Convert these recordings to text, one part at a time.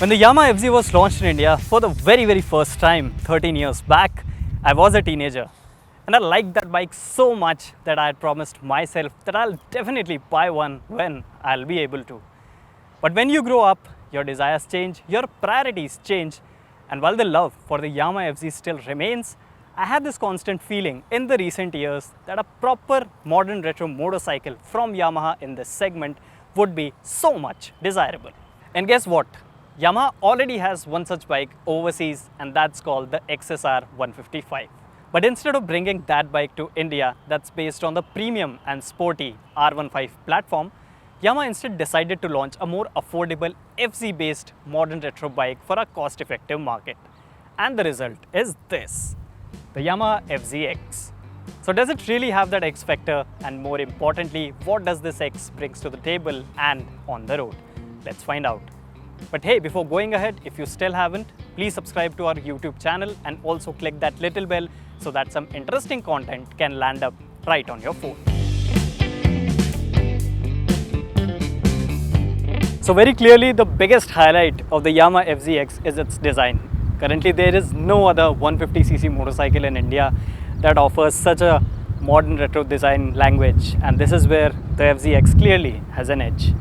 When the Yamaha FZ was launched in India for the very first time 13 years back, I was a teenager and I liked that bike so much that I had promised myself that I'll definitely buy one when I'll be able to. But when you grow up, your desires change, your priorities change, and while the love for the Yamaha FZ still remains, I had this constant feeling in the recent years that a proper modern retro motorcycle from Yamaha in this segment would be so much desirable. And guess what? Yamaha already has one such bike overseas, and that's called the XSR 155. But instead of bringing that bike to India that's based on the premium and sporty R15 platform, Yamaha instead decided to launch a more affordable FZ based modern retro bike for a cost effective market. And the result is this, the Yamaha FZ-X. So does it really have that X factor, and more importantly, what does this X brings to the table and on the road? Let's find out. But hey, before going ahead, if you still haven't, please subscribe to our YouTube channel and also click that little bell so that some interesting content can land up right on your phone. So very clearly, the biggest highlight of the Yamaha FZ-X is its design. Currently, there is no other 150cc motorcycle in India that offers such a modern retro design language, and this is where the FZ-X clearly has an edge.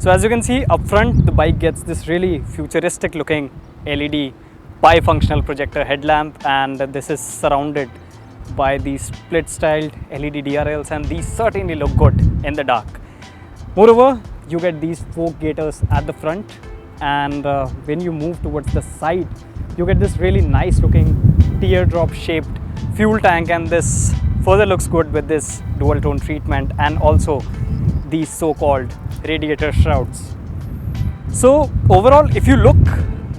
So as you can see up front, the bike gets this really futuristic looking LED bifunctional projector headlamp, and this is surrounded by these split styled LED DRLs, and these certainly look good in the dark. Moreover, you get these fork gaiters at the front, and when you move towards the side, you get this really nice looking teardrop shaped fuel tank, and this further looks good with this dual tone treatment and also these so-called radiator shrouds. So overall, if you look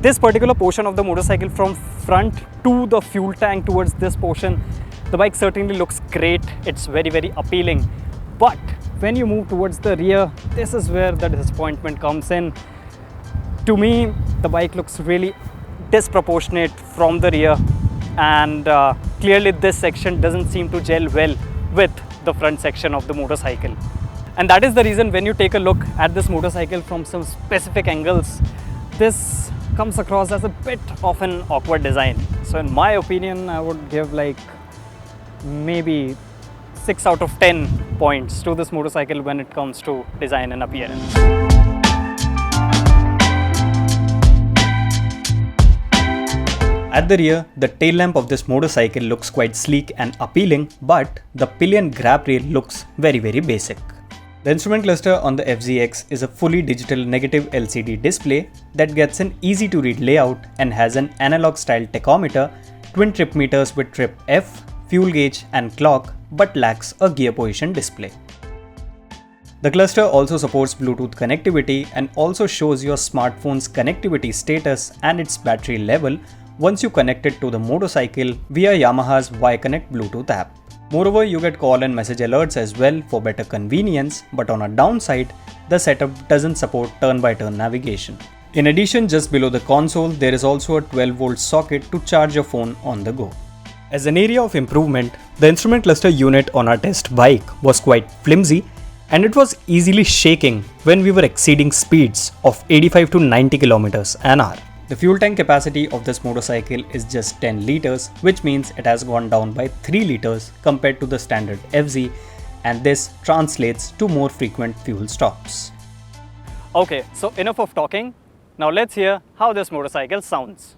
this particular portion of the motorcycle from front to the fuel tank towards this portion, the bike certainly looks great. It's very appealing. But when you move towards the rear, this is where the disappointment comes in. To me, the bike looks really disproportionate from the rear, and clearly this section doesn't seem to gel well with the front section of the motorcycle. And that is the reason when you take a look at this motorcycle from some specific angles, this comes across as a bit of an awkward design. So in my opinion, I would give like maybe 6 out of 10 points to this motorcycle when it comes to design and appearance. At the rear, the tail lamp of this motorcycle looks quite sleek and appealing, but the pillion grab rail looks very basic. The instrument cluster on the FZ-X is a fully digital negative LCD display that gets an easy to read layout and has an analog style tachometer, twin trip meters with trip F, fuel gauge and clock, but lacks a gear position display. The cluster also supports Bluetooth connectivity and also shows your smartphone's connectivity status and its battery level once you connect it to the motorcycle via Yamaha's Y-Connect Bluetooth app. Moreover, you get call and message alerts as well for better convenience, but on a downside, the setup doesn't support turn-by-turn navigation. In addition, just below the console, there is also a 12-volt socket to charge your phone on the go. As an area of improvement, the instrument cluster unit on our test bike was quite flimsy, and it was easily shaking when we were exceeding speeds of 85 to 90 km an hour. The fuel tank capacity of this motorcycle is just 10 liters, which means it has gone down by 3 liters compared to the standard FZ, and this translates to more frequent fuel stops. Okay, so enough of talking. Now let's hear how this motorcycle sounds.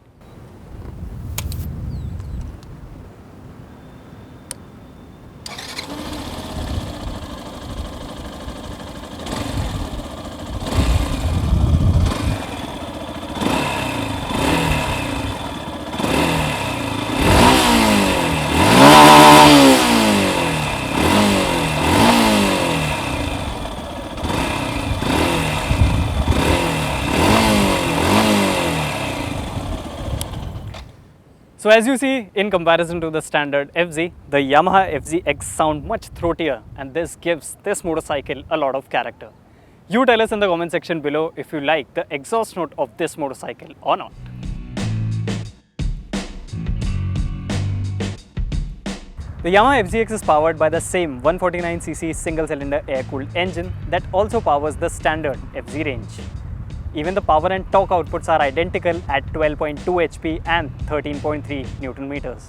So as you see, in comparison to the standard FZ, the Yamaha FZ-X sound much throatier, and this gives this motorcycle a lot of character. You tell us in the comment section below if you like the exhaust note of this motorcycle or not. The Yamaha FZ-X is powered by the same 149cc single-cylinder air-cooled engine that also powers the standard FZ range. Even the power and torque outputs are identical at 12.2 HP and 13.3 Newton meters.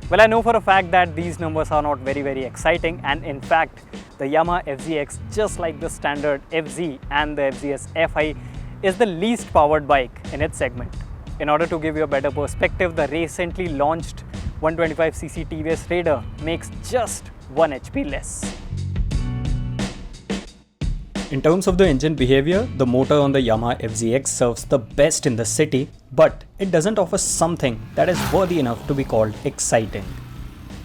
Well, I know for a fact that these numbers are not very exciting, and in fact, the Yamaha FZ-X, just like the standard FZ and the FZS FI, is the least powered bike in its segment. In order to give you a better perspective, the recently launched 125cc TVS Raider makes just 1 HP less. In terms of the engine behavior, the motor on the Yamaha FZ-X serves the best in the city, but it doesn't offer something that is worthy enough to be called exciting.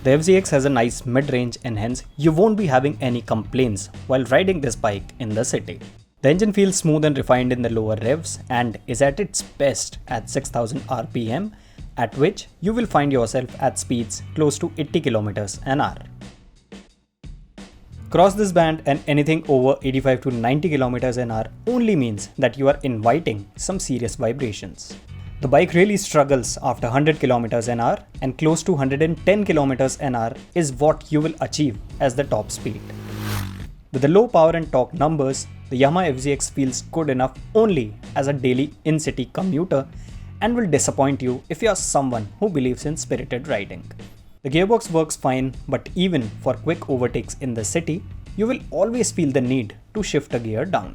The FZ-X has a nice mid-range and hence you won't be having any complaints while riding this bike in the city. The engine feels smooth and refined in the lower revs and is at its best at 6000 RPM, at which you will find yourself at speeds close to 80 km an hour. Cross this band and anything over 85 to 90 km an hour only means that you are inviting some serious vibrations. The bike really struggles after 100 km an hour, and close to 110 km an hour is what you will achieve as the top speed. With the low power and torque numbers, the Yamaha FZ-X feels good enough only as a daily in-city commuter and will disappoint you if you are someone who believes in spirited riding. The gearbox works fine, but even for quick overtakes in the city, you will always feel the need to shift a gear down.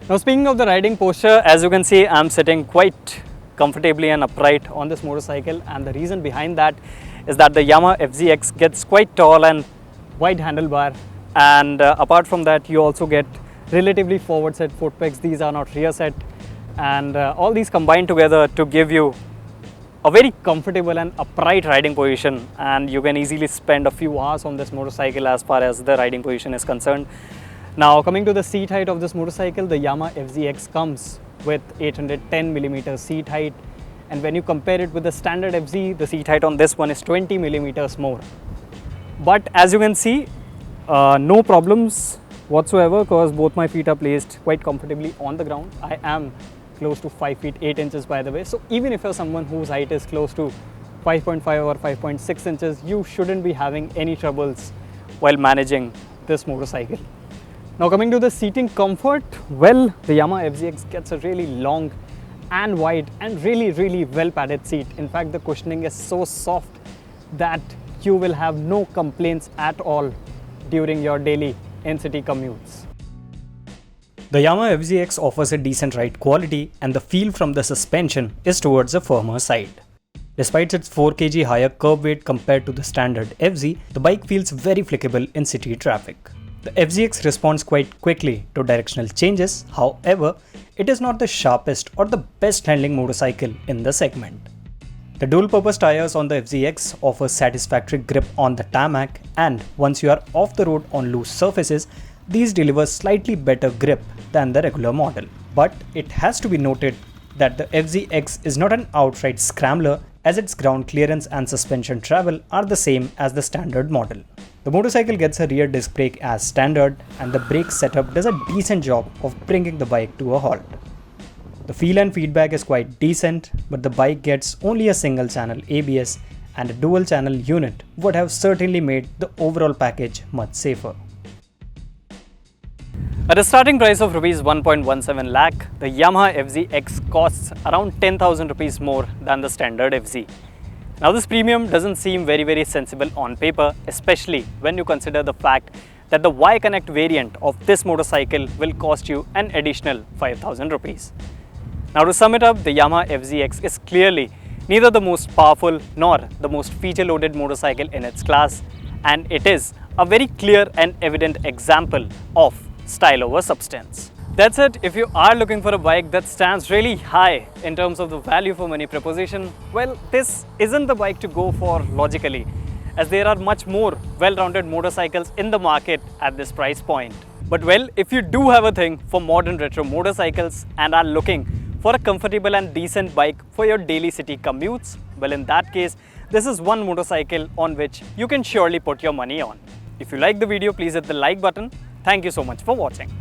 Now, speaking of the riding posture, as you can see, I'm sitting quite comfortably and upright on this motorcycle, and the reason behind that is that the Yamaha FZ-X gets quite tall and wide handlebar, and apart from that, you also get relatively forward set foot pegs. These are not rear set, and all these combine together to give you a very comfortable and upright riding position, and you can easily spend a few hours on this motorcycle as far as the riding position is concerned. Now, coming to the seat height of this motorcycle, the Yamaha FZ-X comes with 810mm seat height, and when you compare it with the standard FZ, the seat height on this one is 20mm more. But as you can see, no problems whatsoever, because both my feet are placed quite comfortably on the ground. I am close to 5 feet 8 inches, by the way, so even if you're someone whose height is close to 5.5 or 5.6 inches, you shouldn't be having any troubles while managing this motorcycle. Now, coming to the seating comfort, well, the Yamaha FZ-X gets a really long and wide and really well padded seat. In fact, the cushioning is so soft that you will have no complaints at all during your daily in-city commutes. The Yamaha FZ-X offers a decent ride quality, and the feel from the suspension is towards the firmer side. Despite its 4 kg higher curb weight compared to the standard FZ, the bike feels very flexible in city traffic. The FZ-X responds quite quickly to directional changes. However, it is not the sharpest or the best handling motorcycle in the segment. The dual-purpose tires on the FZ-X offer satisfactory grip on the tarmac, and once you are off the road on loose surfaces, these deliver slightly better grip than the regular model. But it has to be noted that the FZ-X is not an outright scrambler, as its ground clearance and suspension travel are the same as the standard model. The motorcycle gets a rear disc brake as standard, and the brake setup does a decent job of bringing the bike to a halt. The feel and feedback is quite decent, but the bike gets only a single channel ABS, and a dual channel unit would have certainly made the overall package much safer. At a starting price of Rs 1.17 lakh, the Yamaha FZ-X costs around 10,000 rupees more than the standard FZ. Now, this premium doesn't seem very sensible on paper, especially when you consider the fact that the Y-Connect variant of this motorcycle will cost you an additional 5,000 rupees. Now, to sum it up, the Yamaha FZ-X is clearly neither the most powerful nor the most feature-loaded motorcycle in its class, and it is a very clear and evident example of style over substance. That's it. If you are looking for a bike that stands really high in terms of the value for money proposition, well, this isn't the bike to go for logically, as there are much more well-rounded motorcycles in the market at this price point. But well, if you do have a thing for modern retro motorcycles and are looking for a comfortable and decent bike for your daily city commutes, well, in that case, this is one motorcycle on which you can surely put your money on. If you like the video, please hit the like button. Thank you so much for watching.